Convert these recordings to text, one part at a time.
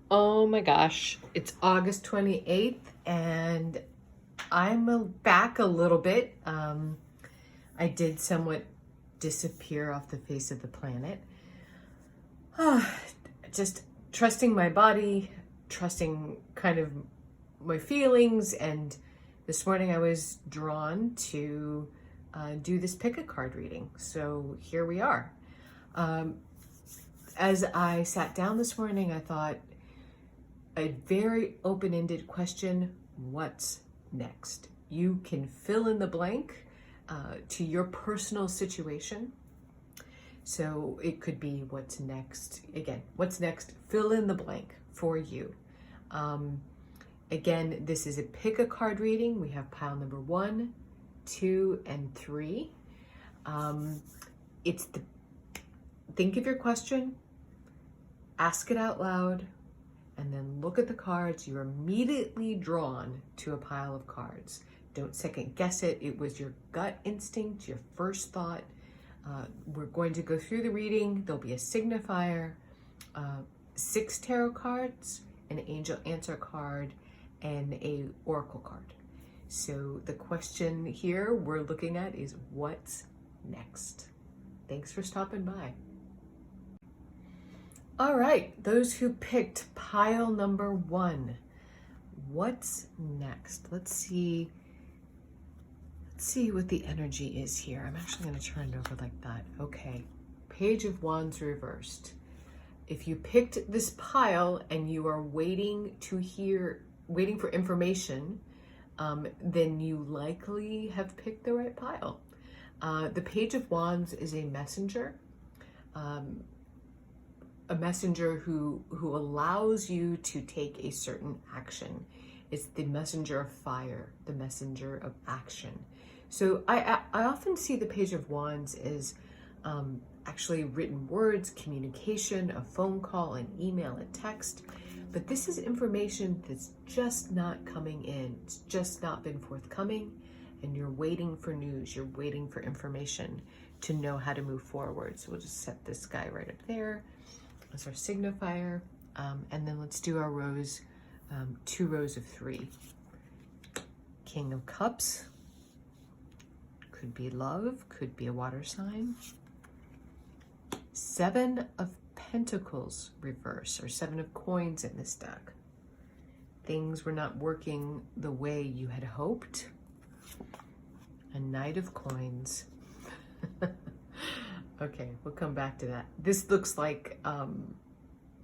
Oh my gosh, it's August 28th and back a little bit. I did somewhat disappear off the face of the planet. Just trusting my body, trusting kind of my feelings, and this morning I was drawn to do this pick a card reading. So here we are. As I sat down this morning, I thought, a very open-ended question: what's next? You can fill in the blank to your personal situation. So it could be what's next. Again, what's next? Fill in the blank for you. Again, this is a pick a card reading. We have pile number 1, 2, and 3. Think of your question, ask it out loud, and then look at the cards. You're immediately drawn to a pile of cards. Don't second guess it. It was your gut instinct, your first thought. We're going to go through the reading. There'll be a signifier, 6 tarot cards, an angel answer card, and a oracle card. So the question here we're looking at is, what's next? Thanks for stopping by. All right, those who picked pile number 1, what's next? Let's see what the energy is here. I'm actually going to turn it over like that. Okay, Page of Wands reversed. If you picked this pile and you are waiting for information, then you likely have picked the right pile. The Page of Wands is a messenger. A messenger who allows you to take a certain action. It's the messenger of fire, the messenger of action. So I often see the Page of Wands as actually written words, communication, a phone call, an email, a text. But this is information that's just not coming in. It's just not been forthcoming, and you're waiting for news. You're waiting for information to know how to move forward. So we'll just set this guy right up there. That's our signifier, and then let's do our rows, 2 rows of 3. King of Cups, could be love, could be a water sign. 7 of Pentacles reverse, or 7 of Coins in this deck. Things were not working the way you had hoped. A Knight of Coins. Okay, we'll come back to that. This looks like,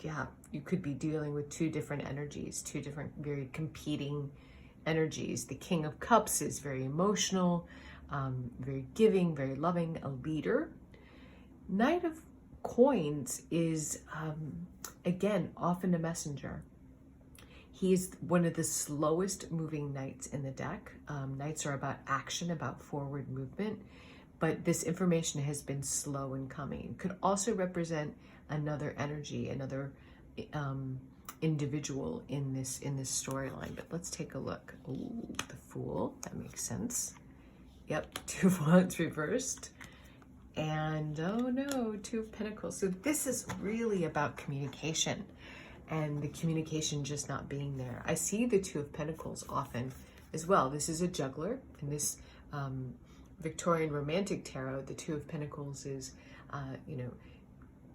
you could be dealing with 2 different energies, 2 different very competing energies. The King of Cups is very emotional, very giving, very loving, a leader. Knight of Coins is, again, often a messenger. He is one of the slowest moving knights in the deck. Knights are about action, about forward movement. But this information has been slow in coming. It could also represent another energy, another individual in this storyline. But let's take a look. Ooh, the Fool. That makes sense. Yep, 2 of Wands reversed. And oh no, 2 of Pentacles. So this is really about communication, and the communication just not being there. I see the 2 of Pentacles often as well. This is a juggler, and this Victorian Romantic Tarot, the 2 of Pentacles is,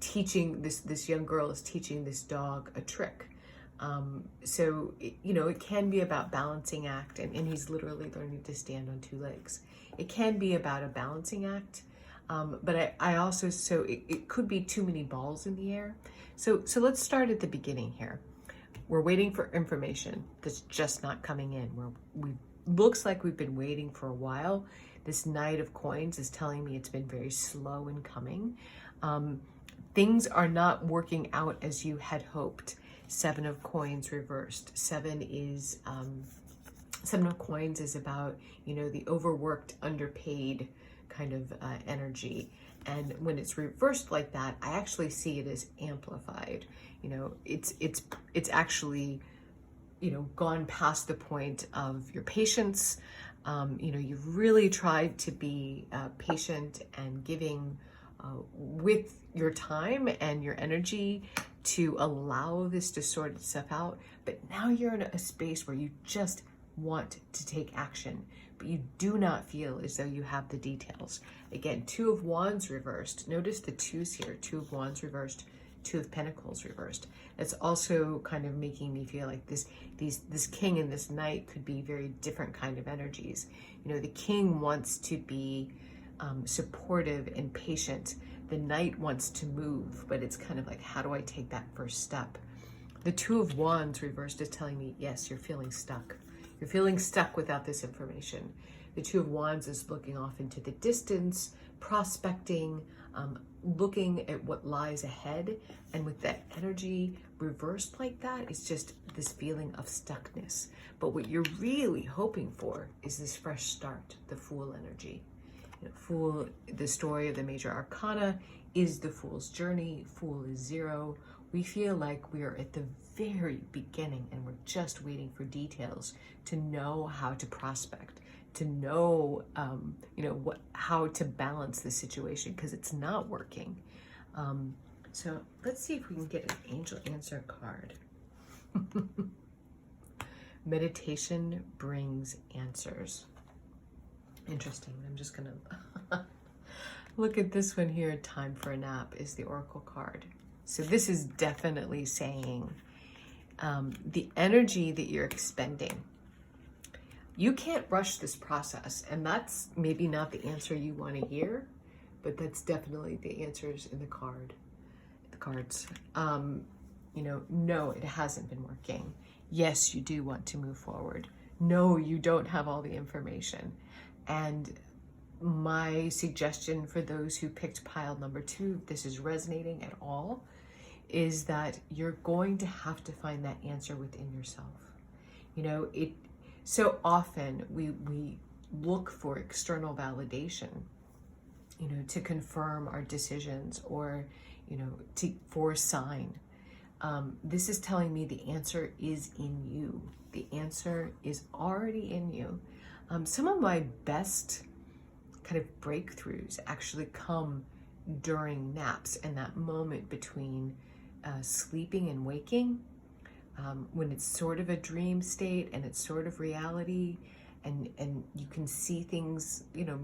teaching this young girl is teaching this dog a trick. So, it can be about balancing act, and he's literally learning to stand on 2 legs. It can be about a balancing act, but I also, so it could be too many balls in the air. So let's start at the beginning here. We're waiting for information that's just not coming in. Looks like we've been waiting for a while. This Knight of Coins is telling me it's been very slow in coming. Things are not working out as you had hoped. 7 of Coins reversed. 7 of Coins is about, the overworked, underpaid kind of energy. And when it's reversed like that, I actually see it as amplified. It's actually, gone past the point of your patience. You've really tried to be patient and giving with your time and your energy to allow this to sort itself out, but now you're in a space where you just want to take action, but you do not feel as though you have the details. Again, Two of Wands reversed. Notice the twos here, Two of Wands reversed, Two of Pentacles reversed. That's also kind of making me feel like this king and this knight could be very different kind of energies. You know, the king wants to be supportive and patient. The knight wants to move, but it's kind of like, how do I take that first step? The Two of Wands reversed is telling me, yes, you're feeling stuck. You're feeling stuck without this information. The Two of Wands is looking off into the distance, prospecting, looking at what lies ahead. And with that energy reversed like that, it's just this feeling of stuckness. But what you're really hoping for is this fresh start, the Fool energy. You know, Fool, the story of the major arcana is the Fool's journey. Fool is 0. We feel like we are at the very beginning and we're just waiting for details to know how to prospect, to know, how to balance the situation, because it's not working. So let's see if we can get an angel answer card. Meditation brings answers. Interesting. I'm just gonna look at this one here. Time for a nap is the oracle card. So this is definitely saying the energy that you're expending. You can't rush this process, and that's maybe not the answer you want to hear, but that's definitely the answers in the cards. No, it hasn't been working. Yes, you do want to move forward. No, you don't have all the information. And my suggestion for those who picked pile number 2, if this is resonating at all, is that you're going to have to find that answer within yourself. You know, so often we look for external validation, you know, to confirm our decisions or, you know, for a sign. This is telling me the answer is in you. The answer is already in you. Some of my best kind of breakthroughs actually come during naps and that moment between sleeping and waking, when it's sort of a dream state and it's sort of reality, and you can see things, you know,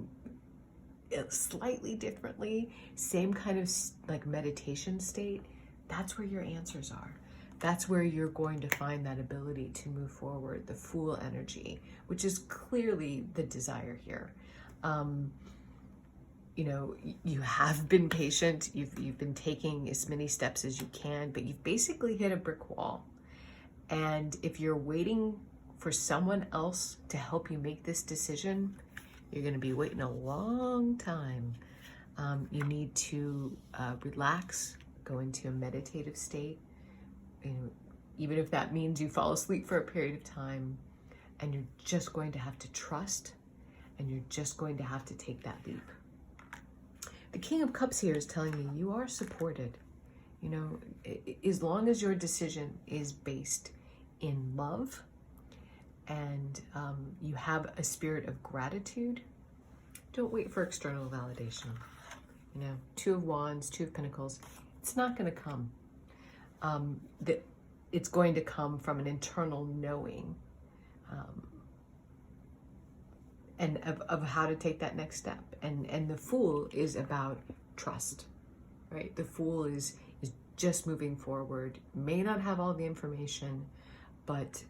slightly differently, same kind of like meditation state. That's where your answers are. That's where you're going to find that ability to move forward, the Fool energy, which is clearly the desire here. You know, you have been patient, you've been taking as many steps as you can, but you've basically hit a brick wall. And if you're waiting for someone else to help you make this decision, you're going to be waiting a long time. You need to relax, go into a meditative state. You know, even if that means you fall asleep for a period of time, and you're just going to have to trust, and you're just going to have to take that leap. The King of Cups here is telling me you are supported. You know, as long as your decision is based in love and you have a spirit of gratitude, don't wait for external validation. You know, Two of Wands, Two of Pentacles, it's not going to come. It's going to come from an internal knowing and of how to take that next step. And the Fool is about trust, right? The Fool is just moving forward, may not have all the information, but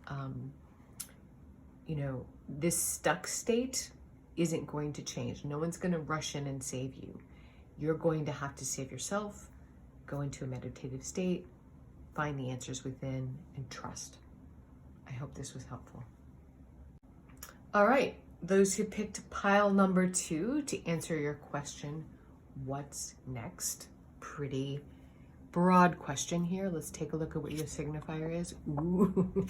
you know, this stuck state isn't going to change. No one's going to rush in and save you. You're going to have to save yourself, go into a meditative state, find the answers within, and trust. I hope this was helpful. All right, those who picked pile number 2 to answer your question, what's next? Pretty broad question here. Let's take a look at what your signifier is. Ooh.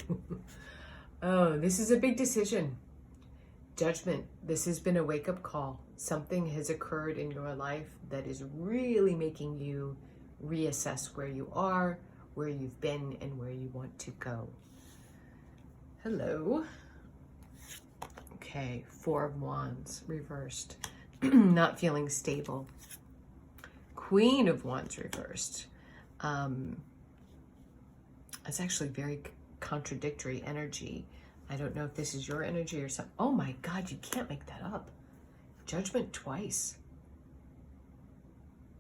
Oh, this is a big decision. Judgment. This has been a wake-up call. Something has occurred in your life that is really making you reassess where you are, where you've been, and where you want to go. Hello. Okay, Four of Wands reversed. Not feeling stable. Queen of Wands reversed. It's actually very contradictory energy. I don't know if this is your energy or something. Oh my God, you can't make that up. Judgment twice.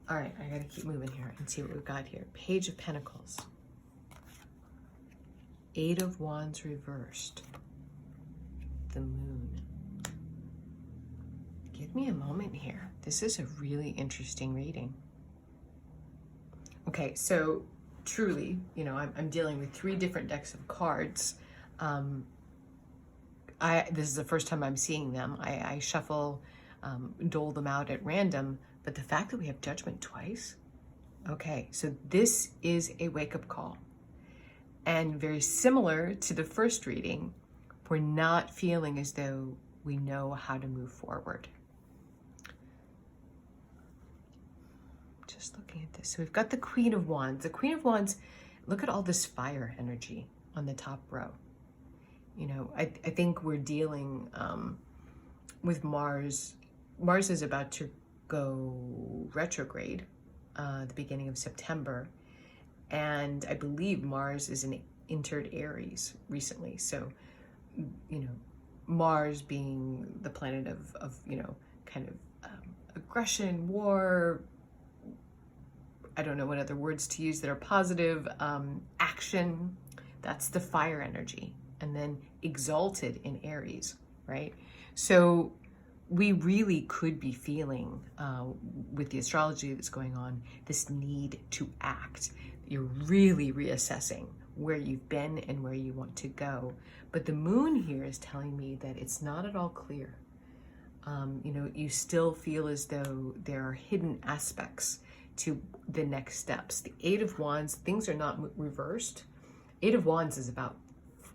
All right, I gotta keep moving here and see what we've got here. Page of Pentacles. Eight of Wands reversed. The Moon. Give me a moment here. This is a really interesting reading. Okay, so truly, you know, I'm dealing with 3 different decks of cards. This is the first time I'm seeing them. I shuffle, dole them out at random, but the fact that we have Judgment twice, okay, so this is a wake-up call. And very similar to the first reading, we're not feeling as though we know how to move forward. Just looking at this. So we've got the Queen of Wands. The Queen of Wands, look at all this fire energy on the top row. You know, I think we're dealing with Mars. Mars is about to go retrograde the beginning of September. And I believe Mars is entered Aries recently. So, you know, Mars being the planet of you know, kind of aggression, war, I don't know what other words to use that are positive, action, that's the fire energy. And then exalted in Aries, right? So we really could be feeling, with the astrology that's going on, this need to act. You're really reassessing where you've been and where you want to go. But the moon here is telling me that it's not at all clear. You know, you still feel as though there are hidden aspects to the next steps. The Eight of Wands, things are not reversed. Eight of Wands is about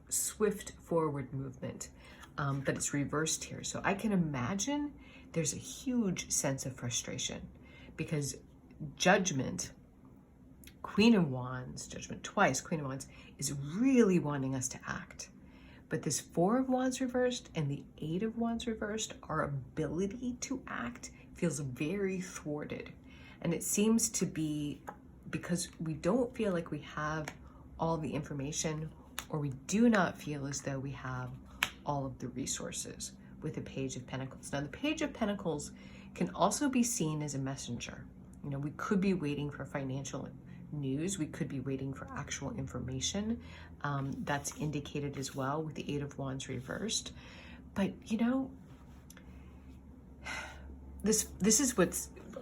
swift forward movement, but it's reversed here. So I can imagine there's a huge sense of frustration because Judgment, Queen of Wands, Judgment twice, Queen of Wands, is really wanting us to act. But this Four of Wands reversed and the Eight of Wands reversed, our ability to act feels very thwarted. And it seems to be because we don't feel like we have all the information, or we do not feel as though we have all of the resources with the Page of Pentacles. Now, the Page of Pentacles can also be seen as a messenger. You know, we could be waiting for financial news. We could be waiting for actual information. That's indicated as well with the Eight of Wands reversed. But, you know, this is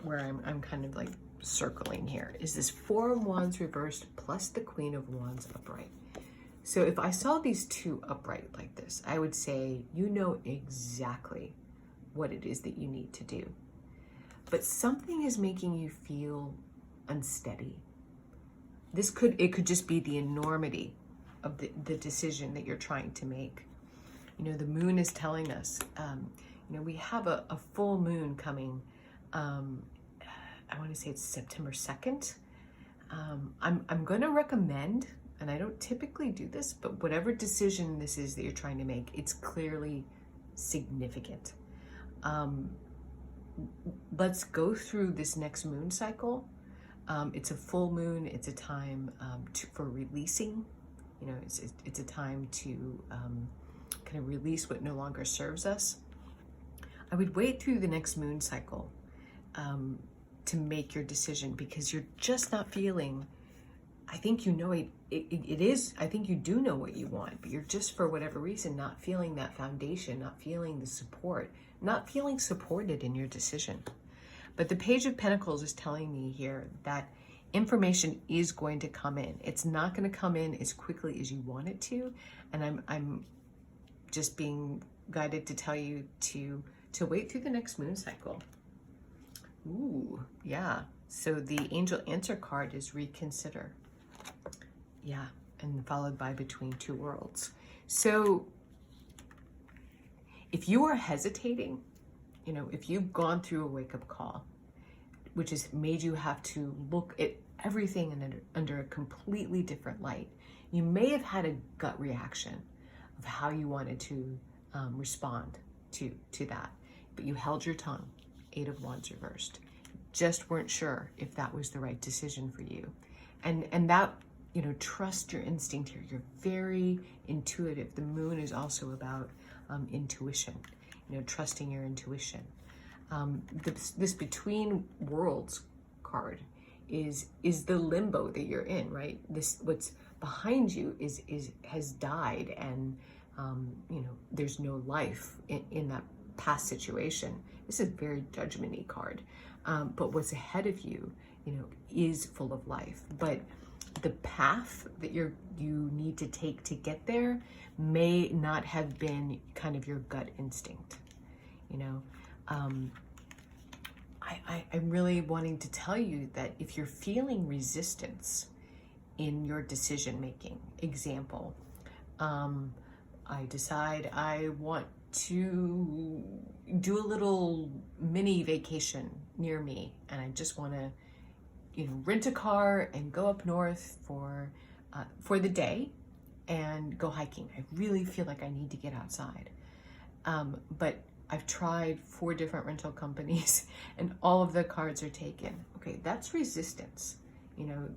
where I'm kind of like circling here, is this Four of Wands reversed plus the Queen of Wands upright. So if I saw these two upright like this, I would say, you know exactly what it is that you need to do. But something is making you feel unsteady. It could just be the enormity of the decision that you're trying to make. You know, the moon is telling us, you know, we have a full moon coming. I want to say it's September 2nd. I'm going to recommend, and I don't typically do this, but whatever decision this is that you're trying to make, it's clearly significant. Let's go through this next moon cycle. It's a full moon. It's a time for releasing. You know, it's a time to kind of release what no longer serves us. I would wait through the next moon cycle to make your decision, because you're just not feeling, I think you know it is, I think you do know what you want, but you're just, for whatever reason, not feeling that foundation, not feeling the support, not feeling supported in your decision. But the Page of Pentacles is telling me here that information is going to come in. It's not going to come in as quickly as you want it to. And I'm just being guided to tell you to wait through the next moon cycle. Ooh, yeah. So the angel answer card is reconsider. Yeah, and followed by between two worlds. So if you are hesitating, you know, if you've gone through a wake-up call, which has made you have to look at everything under a completely different light, you may have had a gut reaction of how you wanted to respond to that, but you held your tongue. Eight of Wands reversed. Just weren't sure if that was the right decision for you. And that trust your instinct here. You're very intuitive. The moon is also about intuition, trusting your intuition. This between worlds card is the limbo that you're in, right? This, what's behind you has died, and there's no life in that past situation. This is a very judgment-y card. But what's ahead of you, is full of life. But the path that you need to take to get there may not have been kind of your gut instinct. I'm really wanting to tell you that if you're feeling resistance in your decision making, example, I decide I want to do a little mini vacation near me, and I just want to rent a car and go up north for the day and go hiking. I really feel like I need to get outside, but I've tried 4 different rental companies and all of the cards are taken. Okay, that's resistance.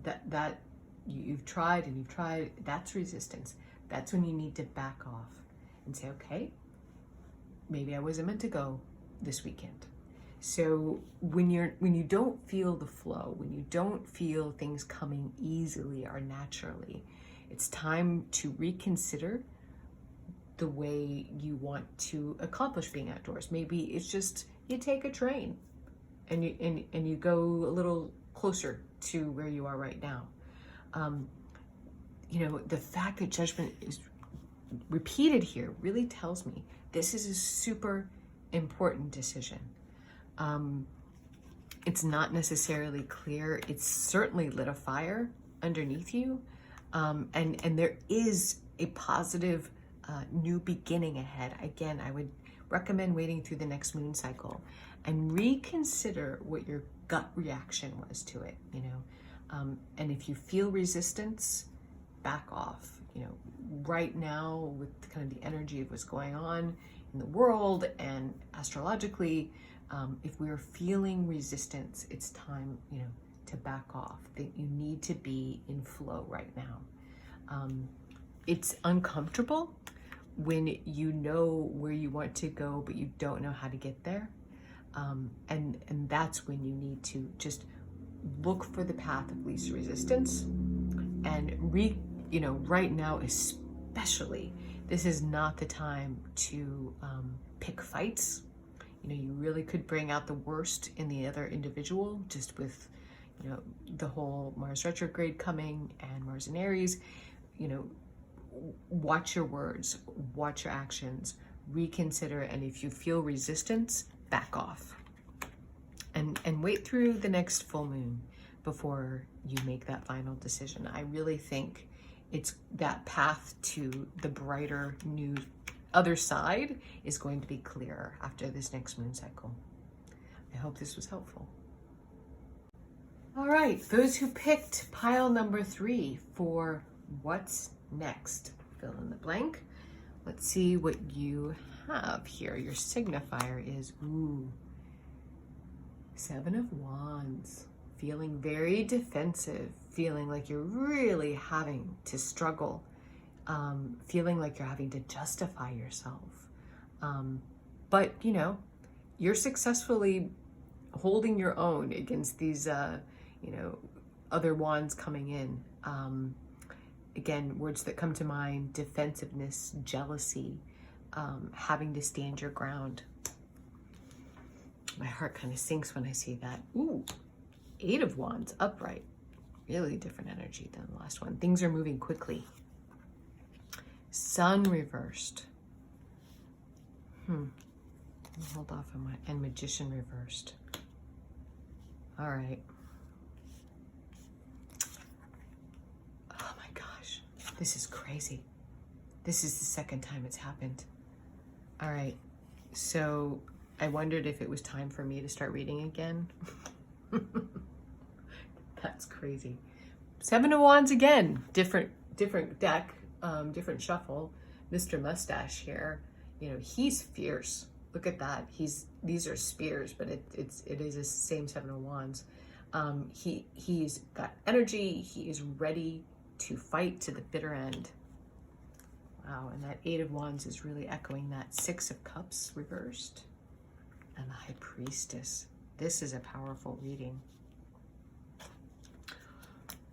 That you've tried and you've tried, that's resistance. That's when you need to back off and say, okay, maybe I wasn't meant to go this weekend. So when you don't feel the flow, when you don't feel things coming easily or naturally, it's time to reconsider the way you want to accomplish being outdoors. Maybe it's just you take a train and you go a little closer to where you are right now. The fact that judgment is repeated here really tells me this is a super important decision. It's not necessarily clear. It's certainly lit a fire underneath you. And there is a positive new beginning ahead. Again, I would recommend waiting through the next moon cycle and reconsider what your gut reaction was to it, and if you feel resistance, back off. Right now, with kind of the energy of what's going on in the world and astrologically, if we are feeling resistance, it's time, to back off. That you need to be in flow right now. It's uncomfortable when you know where you want to go, but you don't know how to get there. And that's when you need to just look for the path of least resistance and right now especially, this is not the time to pick fights. You really could bring out the worst in the other individual just with, the whole Mars retrograde coming and Mars in Aries. Watch your words, watch your actions, reconsider, and if you feel resistance, back off. And wait through the next full moon before you make that final decision. I really think it's that path to the brighter new other side is going to be clearer after this next moon cycle. I hope this was helpful. All right, those who picked pile number 3 for what's next, fill in the blank. Let's see what you have here. Your signifier is, 7 of Wands. Feeling very defensive, feeling like you're really having to struggle, feeling like you're having to justify yourself. But, you're successfully holding your own against these, other wands coming in. Again, words that come to mind: defensiveness, jealousy, having to stand your ground. My heart kind of sinks when I see that. 8 of Wands, upright. Really different energy than the last one. Things are moving quickly. Sun reversed. Hold off on and Magician reversed. All right. Oh my gosh, this is crazy. This is the second time it's happened. All right, so I wondered if it was time for me to start reading again. That's crazy. 7 of Wands again. Different deck, different shuffle. Mr. Mustache here. He's fierce. Look at that. These are spears, but it is the same 7 of Wands. He's got energy. He is ready to fight to the bitter end. Wow, and that Eight of Wands is really echoing that Six of Cups reversed and the High Priestess. This is a powerful reading.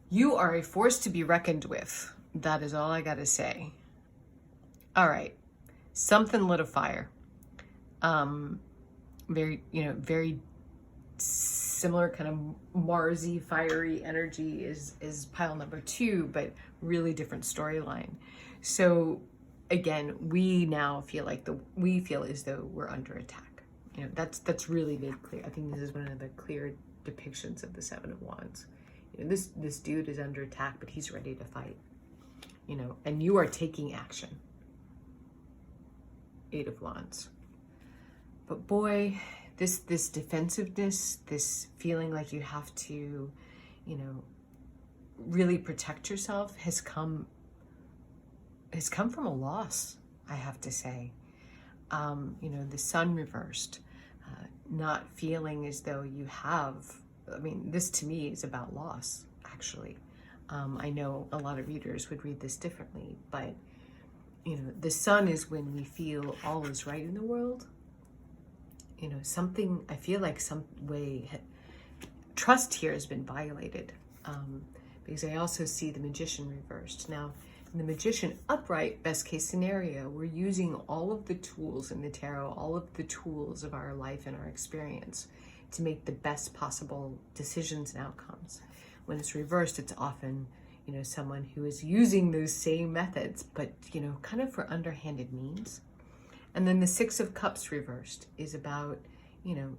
You are a force to be reckoned with. That is all I got to say. All right, something lit a fire. Very similar kind of Marsy, fiery energy is pile number 2, but really different storyline. So again, we now feel as though we're under attack. That's really made clear. I think this is one of the clear depictions of the Seven of Wands. This dude is under attack, but he's ready to fight. And you are taking action. Eight of Wands. But boy, this defensiveness, this feeling like you have to, really protect yourself has come from a loss, I have to say. The Sun reversed, not feeling as though you have, this to me is about loss, actually. I know a lot of readers would read this differently, but the Sun is when we feel all is right in the world. I feel like some way trust here has been violated, because I also see the Magician reversed. Now, in the Magician upright, best case scenario, we're using all of the tools in the tarot, all of the tools of our life and our experience to make the best possible decisions and outcomes. When it's reversed, it's often, someone who is using those same methods, but, kind of for underhanded means. And then the Six of Cups reversed is about,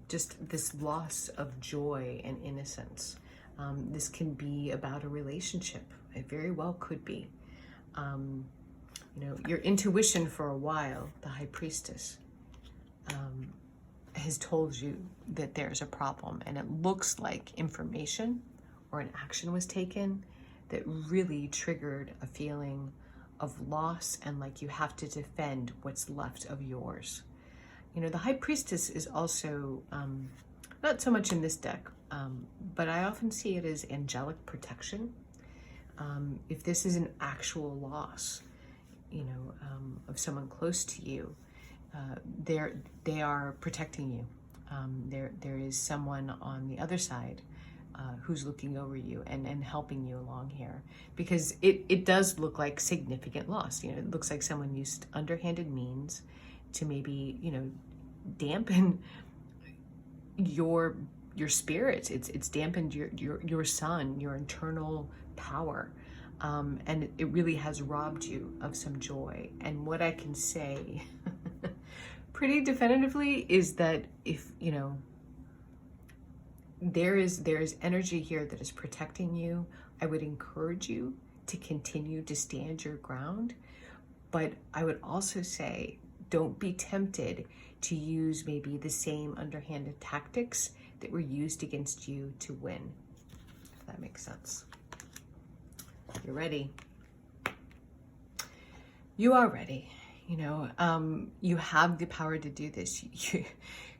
just this loss of joy and innocence. This can be about a relationship. It very well could be. Your intuition for a while, the High Priestess, has told you that there's a problem, and it looks like information or an action was taken that really triggered a feeling of loss and like you have to defend what's left of yours. The High Priestess is also, not so much in this deck, but I often see it as angelic protection. If this is an actual loss, of someone close to you, they are protecting you. There is someone on the other side who's looking over you and helping you along here, because it does look like significant loss. It looks like someone used underhanded means to maybe, dampen your spirits. It's dampened your sun, your internal power. And it really has robbed you of some joy. And what I can say pretty definitively is that if, there is energy here that is protecting you, I would encourage you to continue to stand your ground. But I would also say, don't be tempted to use maybe the same underhanded tactics that were used against you to win, if that makes sense. You're ready. You are ready. You have the power to do this.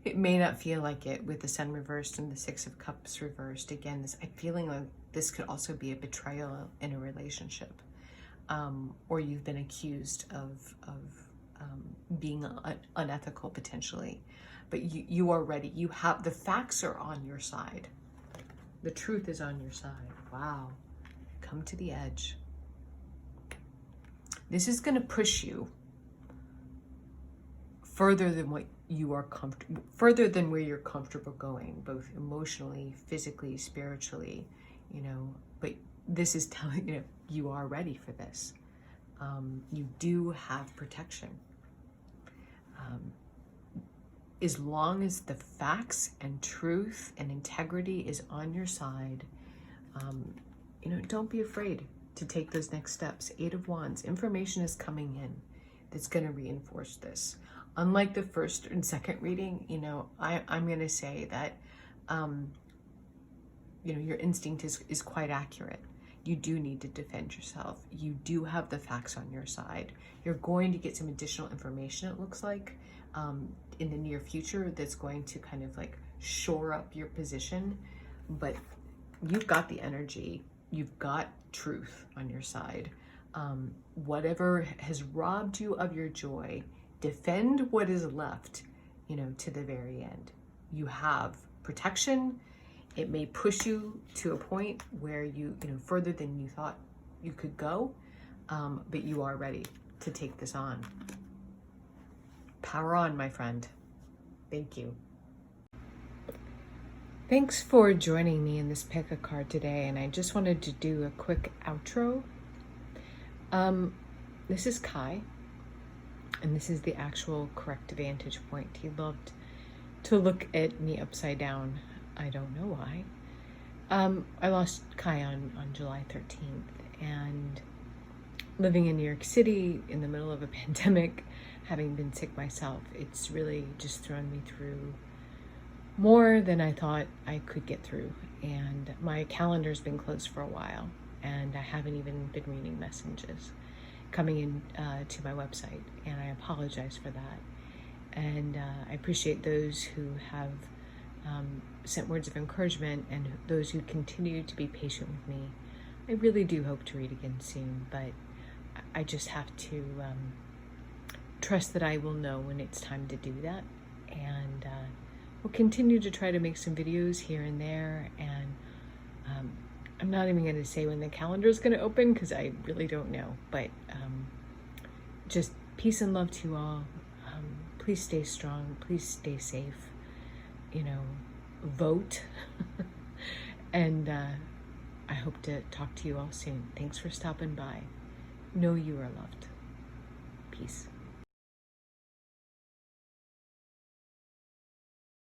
It may not feel like it with the Sun reversed and the Six of Cups reversed. Again, I'm feeling like this could also be a betrayal in a relationship, or you've been accused of being unethical potentially. But you are ready. You have the facts are on your side. The truth is on your side. Wow. Come to the edge. This is going to push you further than what you are comfortable, further than where you're comfortable going, both emotionally, physically, spiritually, but this is telling you are ready for this. You do have protection. As long as the facts and truth and integrity is on your side, don't be afraid to take those next steps. Eight of Wands, information is coming in that's going to reinforce this. Unlike the first and second reading, I'm going to say that, your instinct is quite accurate. You do need to defend yourself. You do have the facts on your side. You're going to get some additional information, it looks like, in the near future that's going to kind of like shore up your position. But you've got the energy You've got truth on your side. Whatever has robbed you of your joy, defend what is left, to the very end. You have protection. It may push you to a point where further than you thought you could go, but you are ready to take this on. Power on, my friend. Thank you. Thanks for joining me in this pick a card today, and I just wanted to do a quick outro. This is Kai, and this is the actual correct vantage point. He loved to look at me upside down. I don't know why. I lost Kai on July 13th, and living in New York City in the middle of a pandemic, having been sick myself, it's really just thrown me through more than I thought I could get through. And my calendar's been closed for a while, and I haven't even been reading messages coming in to my website, and I apologize for that. And I appreciate those who have sent words of encouragement and those who continue to be patient with me. I really do hope to read again soon, but I just have to trust that I will know when it's time to do that. And we'll continue to try to make some videos here and there. And I'm not even going to say when the calendar is going to open because I really don't know. But just peace and love to you all. Please stay strong. Please stay safe. Vote. And I hope to talk to you all soon. Thanks for stopping by. Know you are loved. Peace.